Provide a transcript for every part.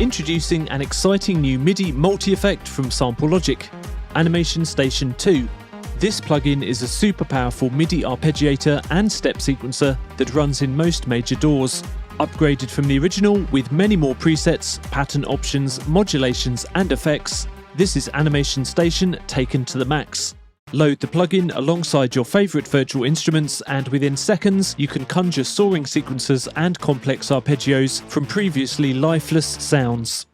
Introducing an exciting new MIDI multi-effect from Sample Logic, Animation Station 2. This plugin is a super powerful MIDI arpeggiator and step sequencer that runs in most major DAWs. Upgraded from the original with many more presets, pattern options, modulations and effects, this is Animation Station taken to the max. Load the plugin alongside your favourite virtual instruments and within seconds you can conjure soaring sequences and complex arpeggios from previously lifeless sounds.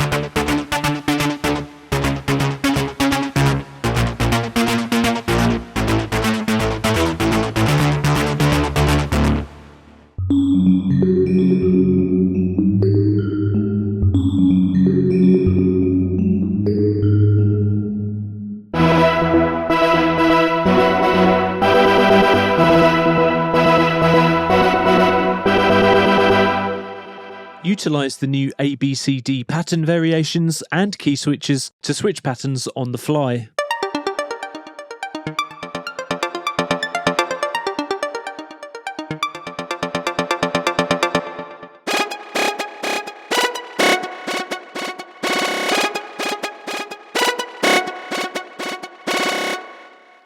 Utilise the new ABCD pattern variations and key switches to switch patterns on the fly.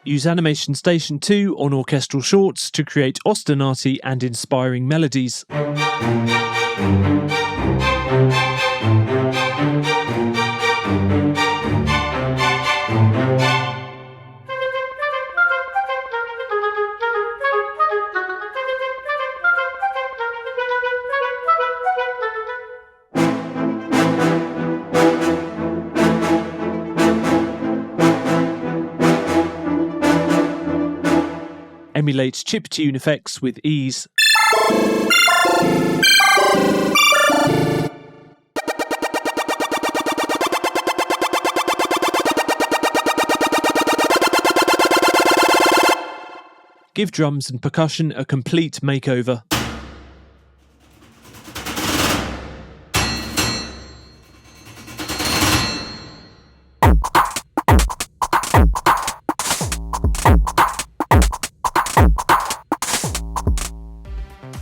Use Animation Station 2 on orchestral shorts to create ostinati and inspiring melodies. Emulate chiptune effects with ease. Give drums and percussion a complete makeover.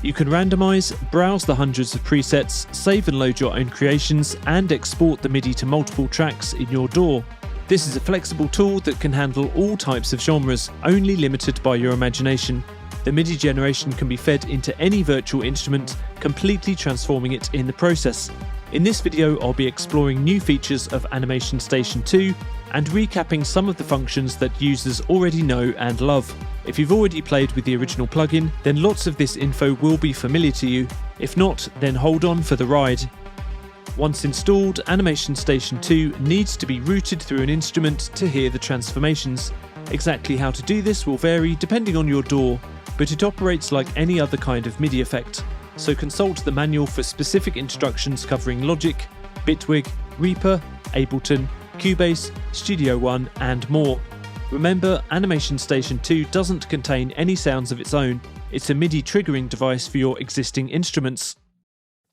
You can randomize, browse the hundreds of presets, save and load your own creations, and export the MIDI to multiple tracks in your DAW. This is a flexible tool that can handle all types of genres, only limited by your imagination. The MIDI generation can be fed into any virtual instrument, completely transforming it in the process. In this video, I'll be exploring new features of Animation Station 2 and recapping some of the functions that users already know and love. If you've already played with the original plugin, then lots of this info will be familiar to you. If not, then hold on for the ride. Once installed, Animation Station 2 needs to be routed through an instrument to hear the transformations. Exactly how to do this will vary depending on your DAW, but it operates like any other kind of MIDI effect. So consult the manual for specific instructions covering Logic, Bitwig, Reaper, Ableton, Cubase, Studio One and more. Remember, Animation Station 2 doesn't contain any sounds of its own. It's a MIDI triggering device for your existing instruments.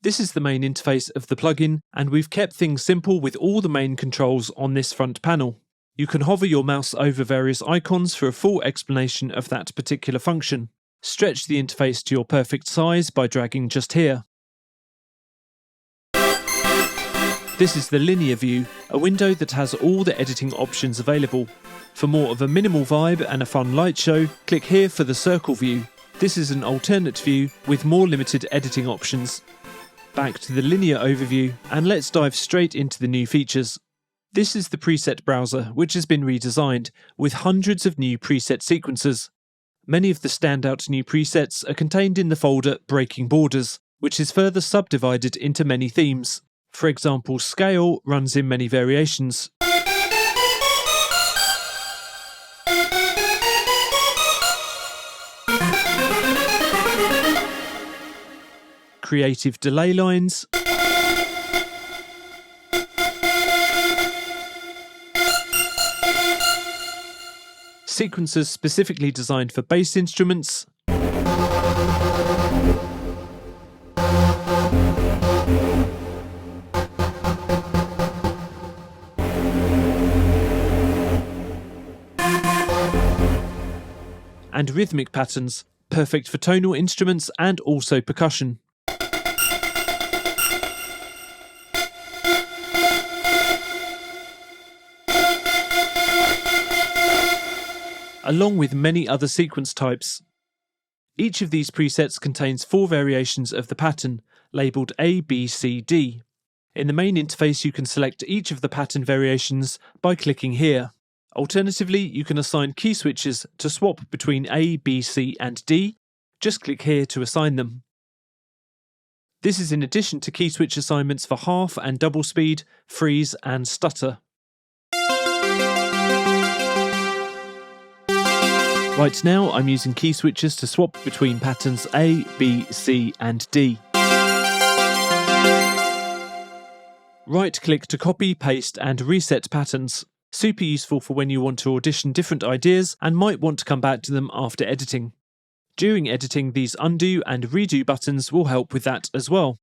This is the main interface of the plugin, and we've kept things simple with all the main controls on this front panel. You can hover your mouse over various icons for a full explanation of that particular function. Stretch the interface to your perfect size by dragging just here. This is the linear view, a window that has all the editing options available. For more of a minimal vibe and a fun light show, click here for the circle view. This is an alternate view with more limited editing options. Back to the linear overview, and let's dive straight into the new features. This is the preset browser, which has been redesigned, with hundreds of new preset sequences. Many of the standout new presets are contained in the folder Breaking Borders, which is further subdivided into many themes. For example, Scale runs in many variations. Creative delay lines. Sequencers specifically designed for bass instruments. And rhythmic patterns, perfect for tonal instruments and also percussion. along with many other sequence types. Each of these presets contains 4 variations of the pattern, labelled A, B, C, D. In the main interface, you can select each of the pattern variations by clicking here. Alternatively, you can assign key switches to swap between A, B, C, and D. Just click here to assign them. This is in addition to key switch assignments for half and double speed, freeze, and stutter. Right now, I'm using key switches to swap between patterns A, B, C, and D. Right-click to copy, paste, and reset patterns. Super useful for when you want to audition different ideas and might want to come back to them after editing. During editing, these undo and redo buttons will help with that as well.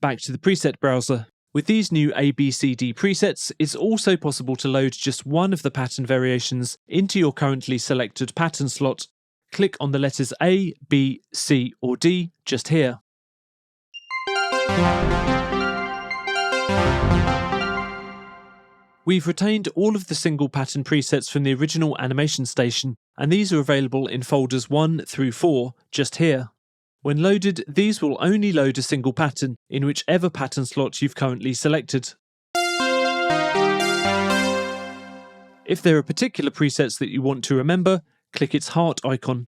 Back to the preset browser. With these new ABCD presets, it's also possible to load just one of the pattern variations into your currently selected pattern slot. Click on the letters A, B, C, or D just here. We've retained all of the single pattern presets from the original Animation Station, and these are available in folders 1 through 4 just here. When loaded, these will only load a single pattern in whichever pattern slot you've currently selected. If there are particular presets that you want to remember, click its heart icon.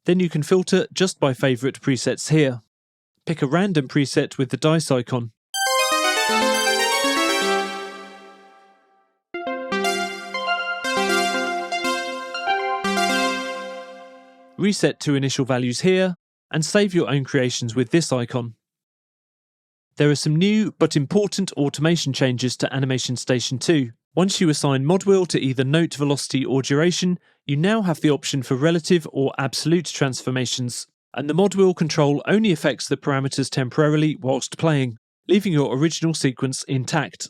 Then you can filter just by favourite presets here. Pick a random preset with the dice icon. Reset to initial values here, and save your own creations with this icon. There are some new but important automation changes to Animation Station 2. Once you assign mod wheel to either note velocity or duration, you now have the option for relative or absolute transformations, and the mod wheel control only affects the parameters temporarily whilst playing, leaving your original sequence intact.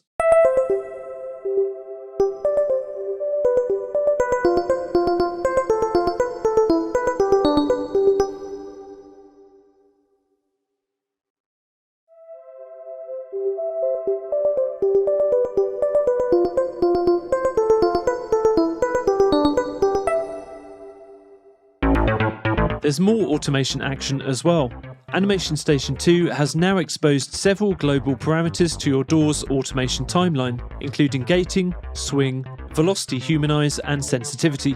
There's more automation action as well. Animation Station 2 has now exposed several global parameters to your DAW's automation timeline, including gating, swing, velocity humanize, and sensitivity.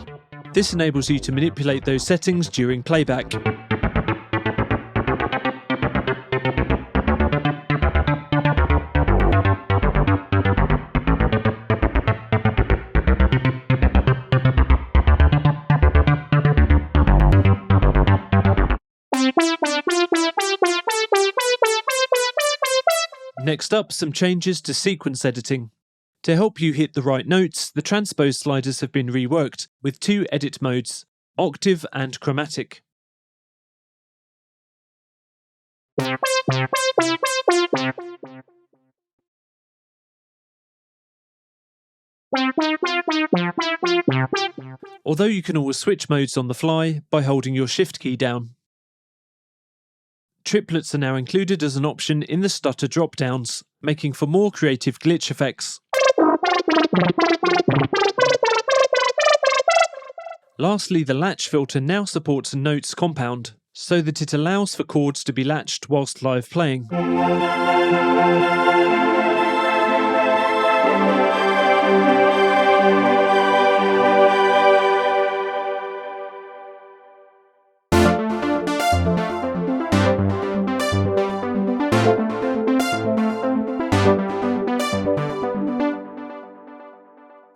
This enables you to manipulate those settings during playback. Next up, some changes to sequence editing. To help you hit the right notes, the transpose sliders have been reworked with 2 edit modes, Octave and Chromatic. Although you can always switch modes on the fly by holding your Shift key down. Triplets are now included as an option in the stutter drop-downs, making for more creative glitch effects. Lastly, the latch filter now supports a notes compound, so that it allows for chords to be latched whilst live playing.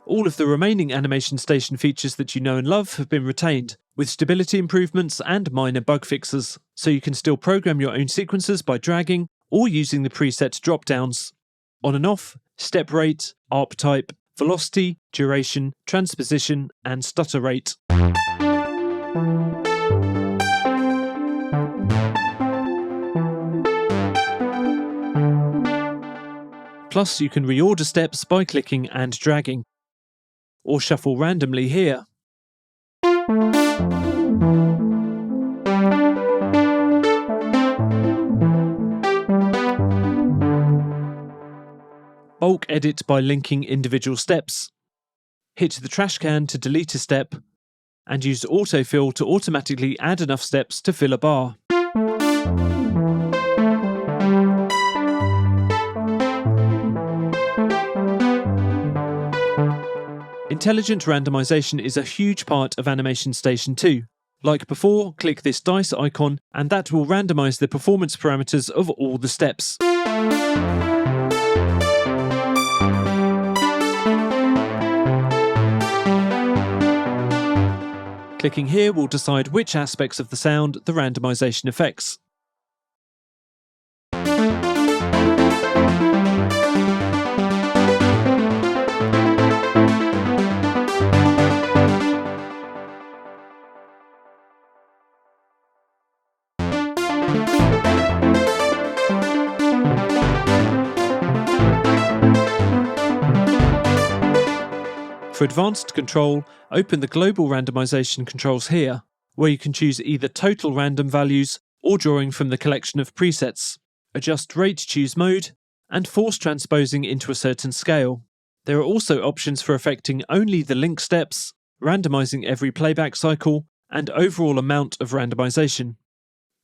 All of the remaining Animation Station features that you know and love have been retained, with stability improvements and minor bug fixes, so you can still program your own sequences by dragging or using the preset drop-downs. On and off, step rate, arp type, velocity, duration, transposition, and stutter rate. Plus, you can reorder steps by clicking and dragging, or shuffle randomly here. Bulk edit by linking individual steps. Hit the trash can to delete a step, and use autofill to automatically add enough steps to fill a bar. Intelligent randomization is a huge part of Animation Station 2. Like before, click this dice icon and that will randomize the performance parameters of all the steps. Clicking here will decide which aspects of the sound the randomization affects. For advanced control, open the global randomization controls here, where you can choose either total random values or drawing from the collection of presets, adjust rate choose mode, and force transposing into a certain scale. There are also options for affecting only the link steps, randomizing every playback cycle, and overall amount of randomization.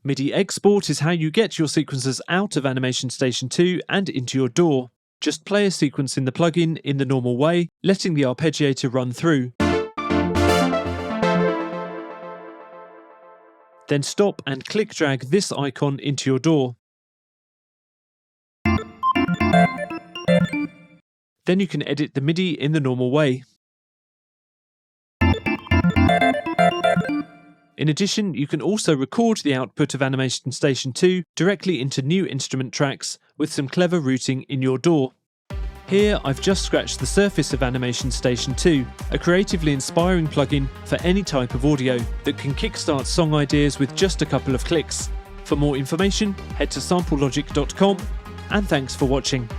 MIDI export is how you get your sequences out of Animation Station 2 and into your DAW. Just play a sequence in the plugin in the normal way, letting the Arpeggiator run through. Then stop and click drag this icon into your DAW. Then you can edit the MIDI in the normal way. In addition, you can also record the output of Animation Station 2 directly into new instrument tracks with some clever routing in your DAW. Here, I've just scratched the surface of Animation Station 2, a creatively inspiring plugin for any type of audio that can kickstart song ideas with just a couple of clicks. For more information, head to samplelogic.com, and thanks for watching.